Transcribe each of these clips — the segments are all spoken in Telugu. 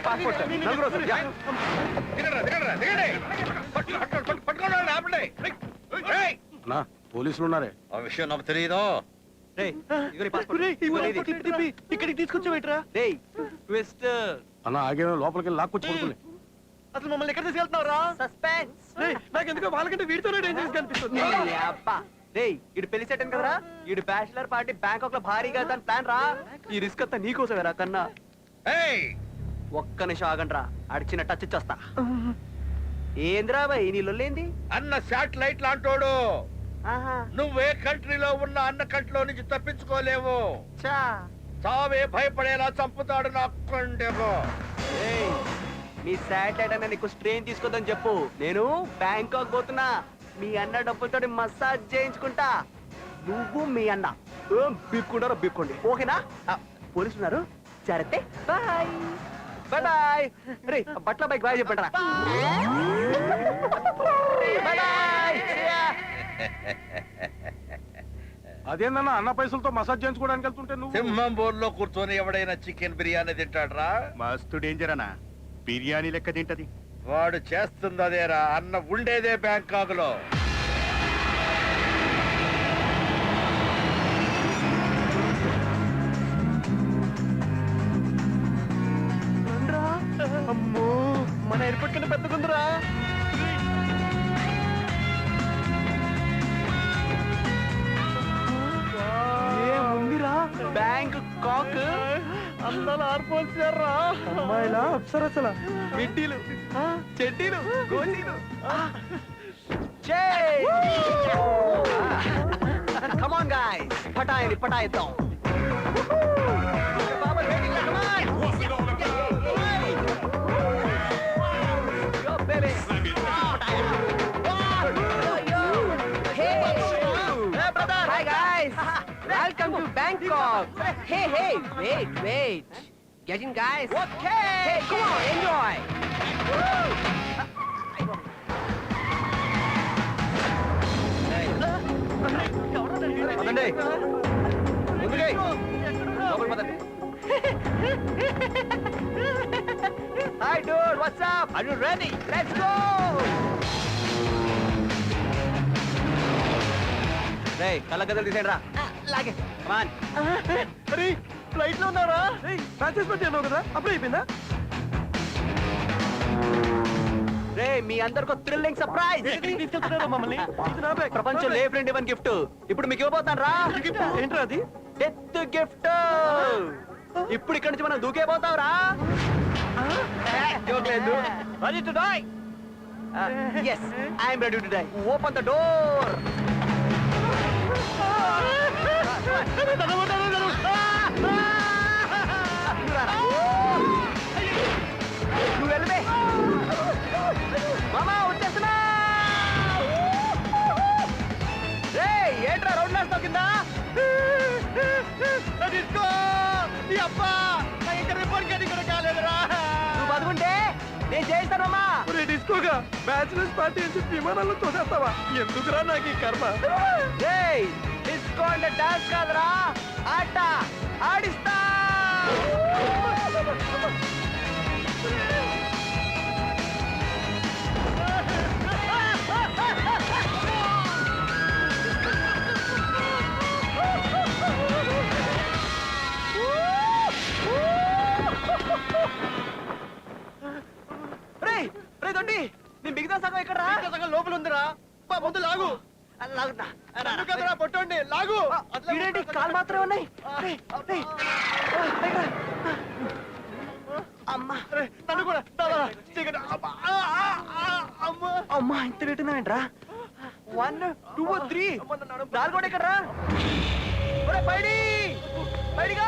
పాస్పోర్ట్ పోలీసులు ఉన్నారే. ఆ విషయం నాకు తెలియదు. ఇక్కడికి తీసుకొచ్చావేట్రా? అన్న ఆగే లోపలికి లాక్కొచ్చి పడుకుని. అసలు మమ్మల్ని ఎక్కడ తీసుకెళ్తున్నారా? సస్పెన్స్. నాకెందుకో వాళ్ళకంటే వీడితోనే డేంజరస్ కనిపిస్తుంది. ఇడు పెళ్లి సెట్ కదా, ఇడు బ్యాచిలర్ పార్టీ బ్యాంకాక్ లో భారీగా దాని ప్లాన్ రా. ఈ రిస్క్ అంతా నీకోసమేరా కన్నా. ఒక్క నిమిషం ఆగండి రా, అడిచిన టచ్ ఇచ్చేస్తా. ఏంద్రా బాయ్ నీ లొల్లేంది? అన్న శాటిలైట్ లాంటోడు. నువ్వే కంట్రీలో ఉన్న అన్న కంట్రీలో నుంచి తప్పించుకోలేవు. చావే భయపడేలా చంపుతాడు నాకు. మీ శాటిలైట్ అన్న నీకు స్ట్రెయిన్ తీసుకోదని చెప్పు. నేను బ్యాంకాక్ పోతున్నా. మీ అన్న డబ్బులతో మసాజ్ చేయించుకుంటా. నువ్వు మీ అన్న బిక్కుంటారో బిక్కోండి, ఓకేనా? పోలీసున్నారు సరే. Bye bye bye. రే బట్ల బైక్ బాయ్ చెప్పండి రా. అదేందన్నా అన్న పైసలతో మసాజ్ చేయించుకోవడానికి వెళ్తుంటే నువ్వు? సింహం బోర్లో కూర్చొని ఎవడైనా చికెన్ బిర్యానీ తింటాడ్రా? మస్తు డేంజర్ అన్నా. బిర్యానీ లెక్క తింటది. వాడు చేస్తుంది అదేరా. అన్న ఉండేదే బ్యాంకాక్ లో. అమ్మో మన ఎయిర్పోర్ట్ కన్నా పెద్దకుందిరా. ఏముందిరా బ్యాంక్ కాక్ అందాల ఆర్పోల్సారా. అమ్మాయిలా అప్సరసల మిడ్డీలు చెడ్డీలు గోసీలు. కమ్ ఆన్ గైస్, పటాయిని పటాయిద్దాం. Welcome to Bangkok. Hey, wait. Get in, guys. Okay. Hey, come on, enjoy. Hi, dude. What's up? Are you ready? Let's go. Hey, kala gadal తీసేయండి రా. లాగే. Come on. అరే ఫ్లైట్ లో ఉన్నారా? ప్యాచెస్ పెట్టాను కదా, అప్పుడే అయిపోయిందా? రే మీ అందరికీ థ్రిల్లింగ్ సర్ప్రైజ్. తీసుకెళ్తున్నారా మమ్మల్ని? ప్రపంచంలో ఏ ఫ్రెండ్ ఇవ్వని గిఫ్ట్ ఇప్పుడు మీకు ఇవ్వబోతాను రా. ఏంట్రా అది? Death gift. ఇప్పుడు ఇక్కడి నుంచి మనం దూకే పోతాం రా. Ready to die? Yes, I am ready to die. Open the door. నువ్వు వెళ్ళవే మామా, వచ్చేస్తున్నా. రే ఏంట్రా రోడ్ వేస్తావు కింద? నువ్వు బతుకుంటే నేను చేయిస్తానమ్మా. డిస్కోగా బ్యాచిలర్స్ పార్టీ అని చెప్పి విమానాల్లో తోసేస్తావా? ఎందుకురా నాకు ఈ కర్మ? డిస్కో అంటే డాన్స్ కాదురా, ఆట ఆడిస్తా. రే దొడ్డి, నీ మిగతా సగం ఎక్కడ రా? సగం లోపల ఉందిరా. ముందు లాగు. లాగుతా పొట్టండి లాగు. కాలు మాత్రమే ఉన్నాయి. అమ్మా నన్ను కూడా అమ్మా ఇంత పెట్టున్నావేంట్రా? 1 2 3 4 కూడా ఎక్కడ రా? బయటిగా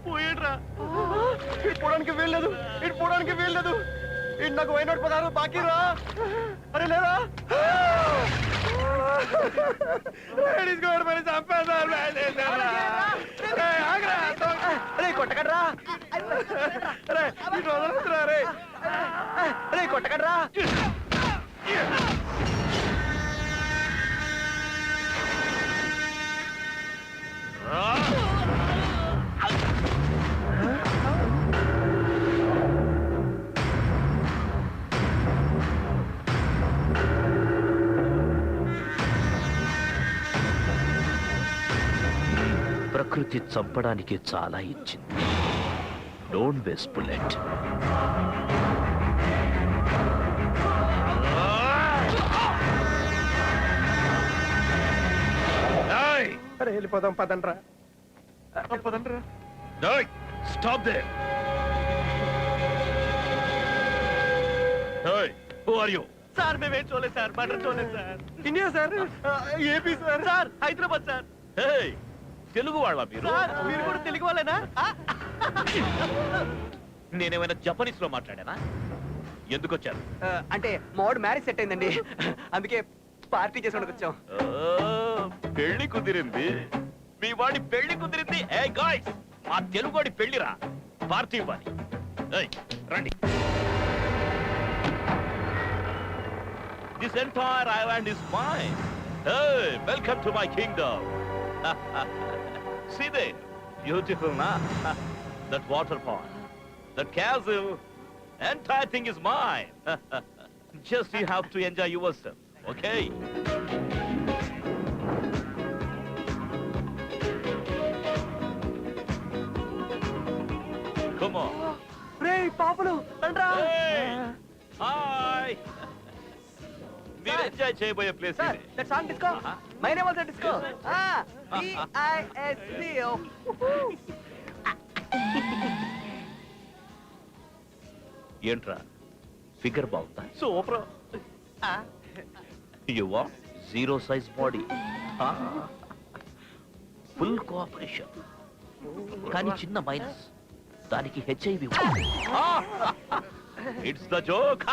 పోయాడ్రా. ఇటు పోవడానికి వీల్లేదు, ఇటు పోవడానికి వీల్లేదు. ఇటు నాకు వైనోట్ 16 బాకీ రా. అరే లేదా కొట్టకడ్రా, కొట్టకడ్రా. ప్రకృతి చంపడానికి చాలా ఇచ్చింది. Don't waste bullet. అరే వెళ్ళిపోదాం పదండ్రా. పదండ్రా. Stop they. Who are you? Sir మేమేం చూడలేదు సార్, మర్డర్ చూడలేదు sir. India sir, AP sir, sir Hyderabad sir. Telugu వాళ్ళ మీరు? సార్ మీరు కూడా తెలుగు వాళ్ళేనా? నేనేమైనా జపనీస్ లో మాట్లాడానా? ఎందుకు వచ్చారు? అంటే మావాడు మ్యారేజ్ సెట్ అయిందండి, అందుకే పార్టీ చేసుకోవడానికి వచ్చాం. పెళ్లి కుదిరింది, మీ వాడి పెళ్లి కుదిరింది. ఏ గాయ్స్, మా తెలుగువాడి పెళ్లిరా, పార్టీ ఇవ్వాలి. ఏయ్, రండి. This entire island is mine. Hey, welcome to my kingdom. See there, beautiful, na? That waterfall, that castle, entire thing is mine. Just you have to enjoy yourself, okay? Come on. రేయ్ పాపలు రండ్రా. Hey, hi. మీరు ఎంజాయ్ చేయబోయే ప్లేస్ సార్ ఇది. That song disco. My name also disco. DISCO. ఏంట్రా ఫిగర్ బాగుందా? Super. You want zero size body. Full cooperation. కానీ చిన్న మైనస్, దానికి HIV. It's the joke.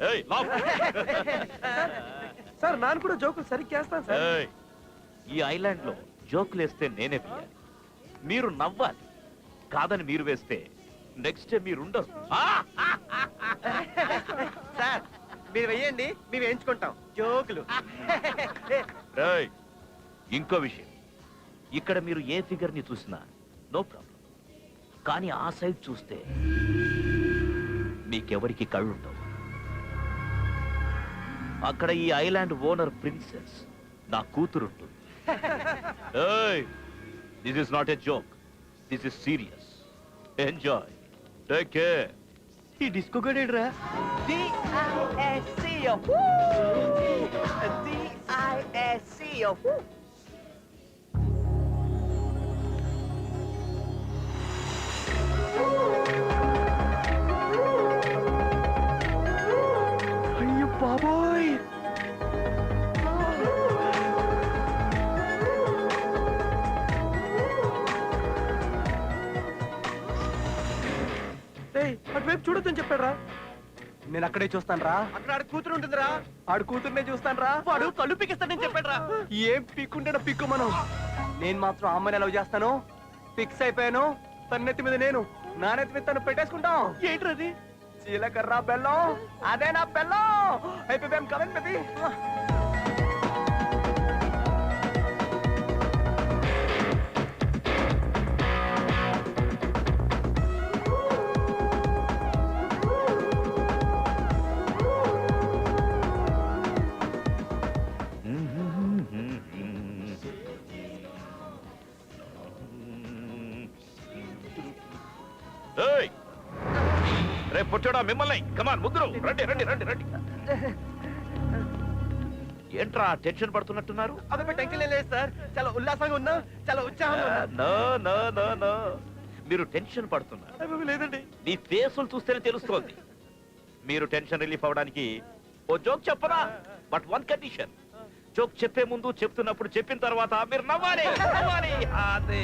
ఏయ్ లాఫ్. సార్ నాన్న కూడా జోకులు సరిగ్గా వేస్తాను సార్. ఏయ్, ఈ ఐలాండ్ లో జోకులు వేస్తే నేనే వేయాలి, మీరు నవ్వాలి. కాదని మీరు వేస్తే నెక్స్ట్ డే మీరు ఉండరు. సార్ మీరు వెయ్యండి, మేము వేయించుకుంటాం జోకులు. ఏయ్, ఇంకో విషయం, ఇక్కడ మీరు ఏ ఫిగర్ ని చూసినా నో ప్రాబ్లం. కానీ ఆ సైడ్ చూస్తే మీకెవరికి కళ్ళుండవు. అక్కడ ఈ ఐలాండ్ ఓనర్ ప్రిన్సెస్ నా కూతురుంటుంది. This is not a joke, this is serious. Enjoy, take care. ఈ డిస్కో గడేడ్రా. DISCO. DISCO. అయ్యో బాబోయ్. అటువైపు చూడొద్దని చెప్పాడురా. నేను అక్కడే చూస్తాను రా. అక్కడ ఆడ కూతురు ఉంటుందిరా. ఆడు కూతుర్నే చూస్తాను రా. వాడు కళ్ళు పీకిస్తాడని చెప్పాడురా. ఏం పిక్కుంటాడో పిక్కు మనం. నేను మాత్రం అమ్మని లవ్ చేస్తాను. ఫిక్స్ అయిపోయాను. తన నెత్తి మీద నేను, నా నెత్తి మీద తను పెట్టేసుకుంటాం. ఏంట్రది? జీలకర్ర బెల్లం, అదే నా బెల్లం. అయిపోయాం కదండి బేబీ. ఏయ్, రేపు పుట్టాడా మిమ్మల్ని? కమాన్ ముగ్గురు రండి రండి రండి రండి. ఏంట్రా టెన్షన్ పడుతున్నట్టున్నారు? అదే టెన్షన్ లేదు సార్, చాలా ఉల్లాసంగా ఉన్నా, చాలా ఉత్సాహంగా ఉన్నా. నో నో నో నో, మీరు టెన్షన్ పడుతున్నారు. అబ్బే, లేదండి. మీ ఫేసులు చూస్తేనే తెలుస్తోంది. మీరు టెన్షన్ రిలీఫ్ అవ్వడానికి ఓ జోక్ చెప్పరా? But one condition. జోక్ చెప్పే ముందు, చెప్తున్నప్పుడు, చెప్పిన తర్వాత మీరు నవ్వాలి. నవ్వాలి. అదే.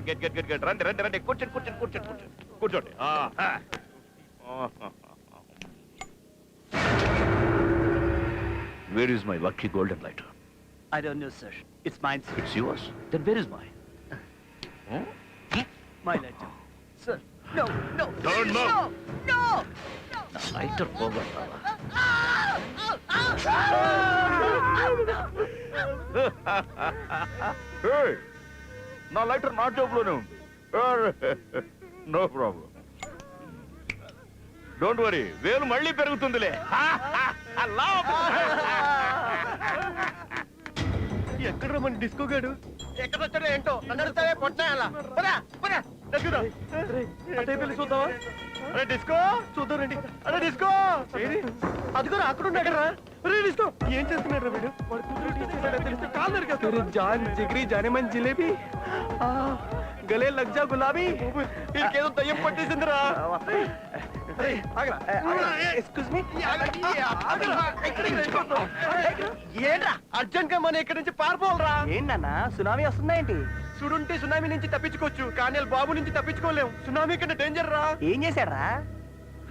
Get get get get. రండి రండి రండి. కూర్చోండి కూర్చోండి కూర్చోండి కూర్చోండి కూర్చోండి. Where is my lucky golden lighter? I don't know, sir. It's mine, sir. It's yours. Then where is mine? Huh? My letter. Sir. No, no. Don't move. No, no. నా లైటర్ పోగొట్టావా? Hey, నా లైటర్ నా జోబులోనే ఉంది. No problem. డోంట్ వరీ, వేలు మళ్ళీ పెరుగుతుందిలే. ఎక్కడ మన డిస్కో గాడు ఎక్కడ వచ్చాడో ఏంటో నన్ను అడుగుతావే పొట్టాయాలా చూద్దావా అరే డిస్కో చూద్దాం రండి అరే డిస్కో అదిగో అక్కడ ఉన్నాడు రా అరే డిస్కో ఏం చేస్తున్నాడు రా వీడు వాడు కూతురు తీసేసాడో తెలిస్తే కాలు నరికేస్తాడు జాన్ జిగ్రీ జానేమన్ జిలేబీ గలే లగ్జా గులాబీ వీడికేదో దయ్యం పట్టేసిందిరా ఎక్స్క్యూజ్ మీ ఏంట్రా అర్జెంట్ గా మనం ఇక్కడి నుంచి పారిపోవాలరా ఏంటన్నా సునామీ వస్తుందా ఏంటి చూడుంటే సునామీ నుంచి తప్పించుకోవచ్చు కానీ వాళ్ళ బాబు నుంచి తప్పించుకోలేం సునామీ కంటే డేంజర్ రా ఏం చేశాడ్రా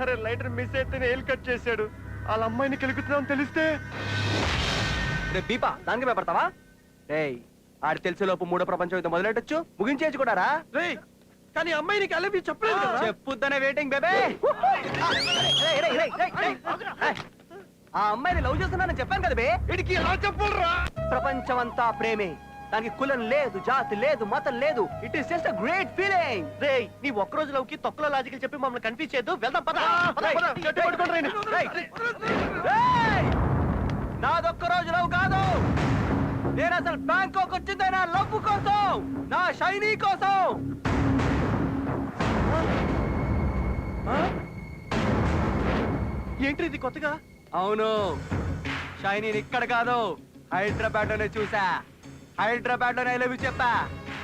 అరే లైటర్ మిస్ అయితేనే హెయిల్ కట్ చేశాడు వాళ్ళ అమ్మాయిని కెలుకుతున్నాం తెలిస్తే రే దీపా దానికి భయపడతావా రేయ్ ఆడి తెలిసేలోపు మూడో ప్రపంచం అయితే మొదలెట్టొచ్చు ముగించేయచ్చు కూడా రా రేయ్ కానీ అమ్మాయి నీకు అలవి చెప్పలేదు కదా చెప్పుద్దనే వెయిటింగ్ బేబే ఆ అమ్మాయిని లవ్ చేస్తున్నానని చెప్పాను కదా బే వీడికి ఎలా చెప్పాలరా ప్రపంచం అంతా ప్రేమే దానికి కులం లేదు జాతి లేదు మతం లేదు it is just a great feeling రేయ్ నీ ఒక్క రోజు లవ్కి తొక్కలో లాజికల్ చెప్పి మమ్మల్ని కన్ఫ్యూజ్ చేయొద్దు వెళ్దాం పద గట్టి పట్టుకోండి రండి. నాదొక్క రోజు లవ్ కాదు నేను అసలు బ్యాంకాక్ వచ్చిందే నా లవ్ కోసం నా షైనీ కోసం ఏంటి ఇది కొత్తగా అవును షైనీ ఇక్కడ కాదు హైదరాబాద్ లోనే చూసా హైదరాబాద్ లోనే లవ్ చెప్పా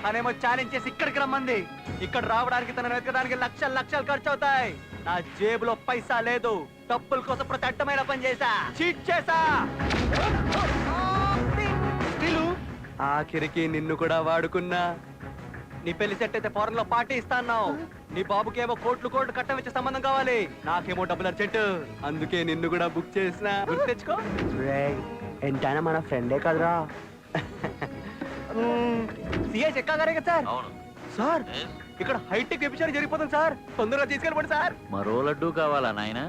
తనేమో ఛాలెంజ్ చేసి ఇక్కడికి రమ్మంది ఇక్కడ రావడానికి తనను వెతకడానికి లక్షలు లక్షలు ఖర్చు అవుతాయి నా జేబులో పైసా లేదు డబ్బుల కోసం ప్రతి అడ్డమైన పని చేశా చీట్ చేశా ఆఖరికి నిన్ను కూడా వాడుకున్నా నీ పెళ్లి సెట్ అయితే ఫారెన్ లో పార్టీ ఇస్తాను నీ బాబుకేమో కోట్లు కోట్లు కట్టం ఇచ్చే సంబంధం కావాలి నాకేమో డబ్బులు అర్జెంట్ అందుకే నిన్ను కూడా బుక్ చేసిన గుర్తు తెచ్చుకో ఎంతైనా మన ఫ్రెండే కదరా సిఐ చెక్కాగారే కదా సార్ అవును సార్ ఇక్కడ హైటెక్ వ్యభిచారం జరిగిపోతుంది సార్ తొందరగా తీసుకెళ్ళిపోండి సార్ మరో లడ్డు కావాలా నాయన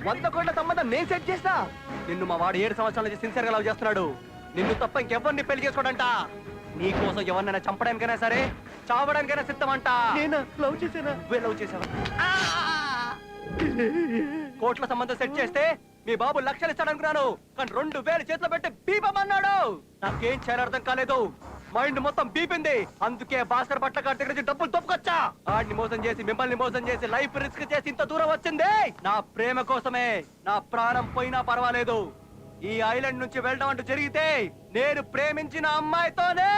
100 కోట్ల సంబంధం నేను సెట్ చేస్తా నిన్ను మా వాడు 7 సంవత్సరాల నుంచి సిన్సియర్ గా లవ్ చేస్తున్నాడు నిన్ను తప్ప ఇంకెవరిని పెళ్లి చేసుకోడంట నీ కోసం ఎవరినైనా చంపడానికైనా సరే చావడానికైనా సిద్ధమంట నేనా లవ్ చేసేనా నువ్వే లవ్ చేసావా కోట్ల సంబంధం సెట్ చేస్తే మీ బాబు లక్షలు ఇస్తాడనుకున్నాను కానీ 2000 చేతిలో పెట్టి బీపమన్నాడు నాకేం చేయాలో అర్థం కాలేదు మైండ్ మొత్తం బీపింది అందుకే భాస్కర్ పట్ల గారి దగ్గర నుంచి డబ్బులు తప్పుకొచ్చా ఆడిని మోసం చేసి మిమ్మల్ని మోసం చేసి లైఫ్ రిస్క్ చేసి ఇంత దూరం వచ్చింది నా ప్రేమ కోసమే నా ప్రాణం పోయినా పర్వాలేదు ఈ ఐలాండ్ నుంచి వెళ్ళడం అంటూ జరిగితే నేను ప్రేమించిన అమ్మాయితోనే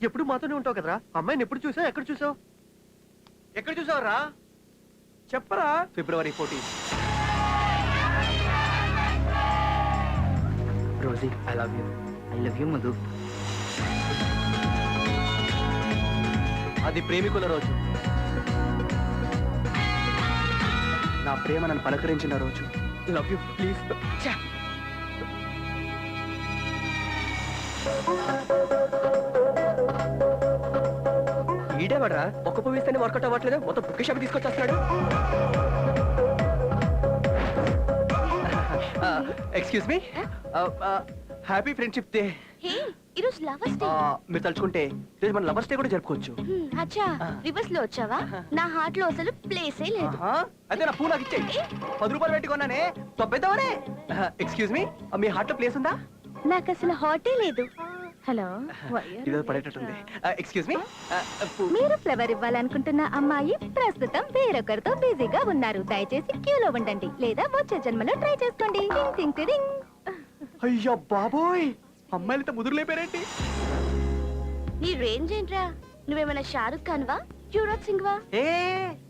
ఎప్పుడు మాతోనే ఉంటావు కదరా అమ్మాయిని ఎప్పుడు చూసావు ఎక్కడ చూసావు ఎక్కడ చూసావురా చెప్పరా February 14 Rosie I love you Madhu అది ప్రేమికుల రోజు నా ప్రేమ నన్ను పలకరించిన రోజు లవ్ యూ ప్లీజ్ ఈడేవాడ్రా ఒక్క పువ్వు వర్కౌట్ అవ్వట్లేదు మొత్తం బుక్ షాప్ తీసుకొచ్చేస్తున్నాడు excuse me happy friendship day hey ఈరోజు లవర్స్ డే మీరు తలుచుకుంటే ఈరోజు మన లవర్స్ డే కూడా జరుపుకోవచ్చు అచ్చా రివర్స్ లో వచ్చావా నా హార్ట్ లో అసలు ప్లేసే లేదు అయితే నా పూ నాకు ఇచ్చేయి 10 రూపాయలు పెట్టి కొన్నానే తొబ్బేద్దామనే ఎక్స్క్యూజ్ మీ మీ హార్ట్ లో ప్లేస్ ఉందా నాకు అసలు హార్టే లేదు హలో ఇదో పడేటట్టుంది ఎక్స్క్యూజ్ మీ మీరు ఫ్లవర్ ఇవ్వాలనుకుంటున్న అమ్మాయి ప్రస్తుతం వేరొకరితో బిజీగా ఉన్నారు దయచేసి క్యూలో ఉండండి లేదా వచ్చే జన్మలో ట్రై చేసుకోండి టింగ్ టింగ్ టింగ్. అయ్యో బాబోయ్ అమ్మాయిలతో ముదురు లేపారేంటి నీ రేంజ్ ఏంట్రా నువ్వేమైనా షారుఖ్ ఖాన్ వా యువరాజ్ సింగ్ వా ఏ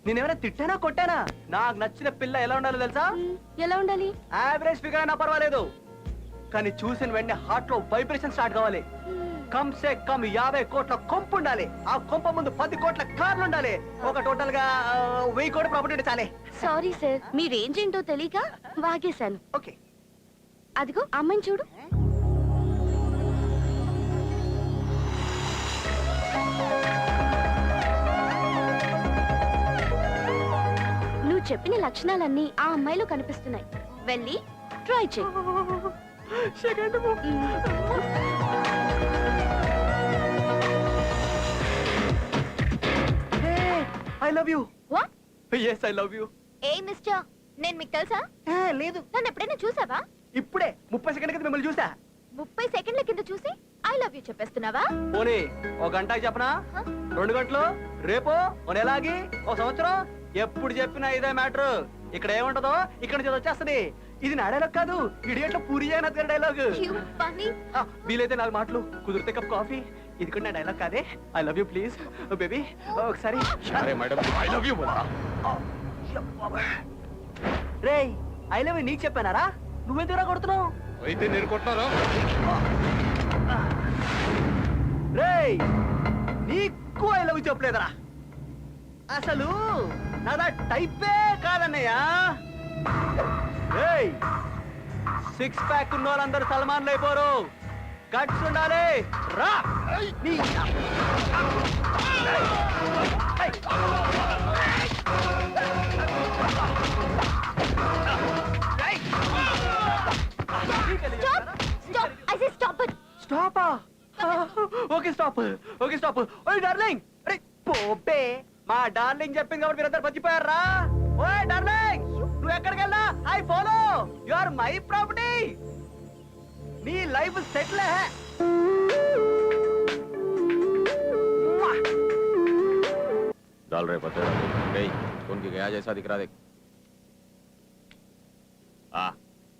నేనేమైనా తిట్టానా కొట్టానా నాకు నచ్చిన పిల్ల ఎలా ఉండాలో తెలుసా ఎలా ఉండాలి యావరేజ్ ఫిగర్ అయినా పర్వాలేదు కానీ చూసిన వెంటనే హార్ట్ లో వైబ్రేషన్ స్టార్ట్ కావాలి కమ్ సే కమ్ 50 కోట్ల కొంపు ఉండాలి ఆ కొంప ముందు 10 కోట్ల కార్లు ఉండాలి ఒక టోటల్ గా 1000 కోట్ల ప్రాపర్టీ ఉంటే చాలే సారీ సార్ మీ రేంజ్ ఏంటో తెలియక వాగేశాను ఓకే అదిగో అమ్మాయిని చూడు నువ్వు చెప్పిన లక్షణాలన్నీ ఆ అమ్మాయిలో కనిపిస్తున్నాయి వెళ్ళి ట్రై చెయ్యి I love you What? Yes I love you. ఏ మిస్టర్, నేను మీకు తెలుసా? లేదు, నన్ను ఎప్పుడైనా చూసావా? ఇప్పుడే 30 సెకండ్ కింద మిమ్మల్ని చూసా. 30 సెకండ్ల కింద చూసి ఐ లవ్ యూ చెప్పేస్తున్నావా? పోనీ ఒక గంటకి చెప్పనా? 2 గంటలు, రేపు ఓ నెలాగి, ఓ సంవత్సరం, ఎప్పుడు చెప్పినా ఇదే మ్యాటర్. ఇక్కడ ఏముంటదో ఇక్కడ నుంచి వచ్చేస్తది. ఇది నా డైలాగ్ కాదు, ఇడియట్లో పూరి జగన్నాథ్ గారి డైలాగ్. You funny. వీలైతే 4 మాటలు, కుదిరితే కప్ కాఫీ. ఇది కూడా నా డైలాగ్ కాదే. I love you please baby. ఒకసారి ఐ లవ్ యూ రేయ్, ఐ లవ్ యూ నీకు చెప్పానారా? నువ్వెందుకురా కొడుతున్నావు? అయితే నేను కొట్టారా? రేయ్, నీకు ఐ లవ్ యూ చెప్పలేదరా? అసలు నాదా టైపే కాదన్నయ్యా. రేయ్, 6 ప్యాక్ ఉన్న వాళ్ళందరూ సల్మాన్లు అయిపోరు. గట్స్ ఉండాలి. రా నీ- Stop. I say stop it. స్టాపా? Okay stop, okay stop. ఓయ్ డార్లింగ్, అరే పోపే, మా డార్లింగ్ చెప్పింది కాబట్టి మీరందరూ బతికిపోయారా? ఓయ్ డార్లింగ్, నువ్వు ఎక్కడికి వెళ్ళా I follow. You are my property. నీ లైఫ్ సెటిల్ హై. डाल रहे पते गई उनकी गया जैसा दिख रहा देख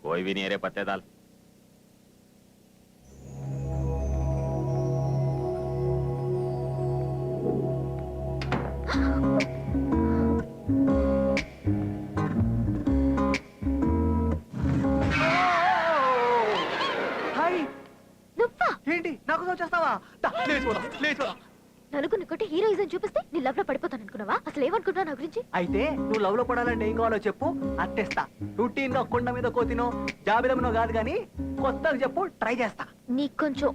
कोई भी नहीं है रे पत्ते दाल హాయ్, నువ్వా? ఏంటి నాకు వచ్చేస్తావా? లేచిపోదా. నలుగురిని కొట్టి హీరోయిజం చూపిస్తే నీ లవ్ లో పడిపోతాను అనుకున్నావా? అసలు ఏమనుకుంటున్నావు నా గురించి? అయితే నువ్వు లవ్ లో పడాలంటే ఏం కావాలో చెప్పు, అట్టేస్తా. రొటీన్ గా కొండ మీద కోతినో జాబిలమునో కాదు గాని కొత్తగా చెప్పు, ట్రై చేస్తా. నీకు కొంచెం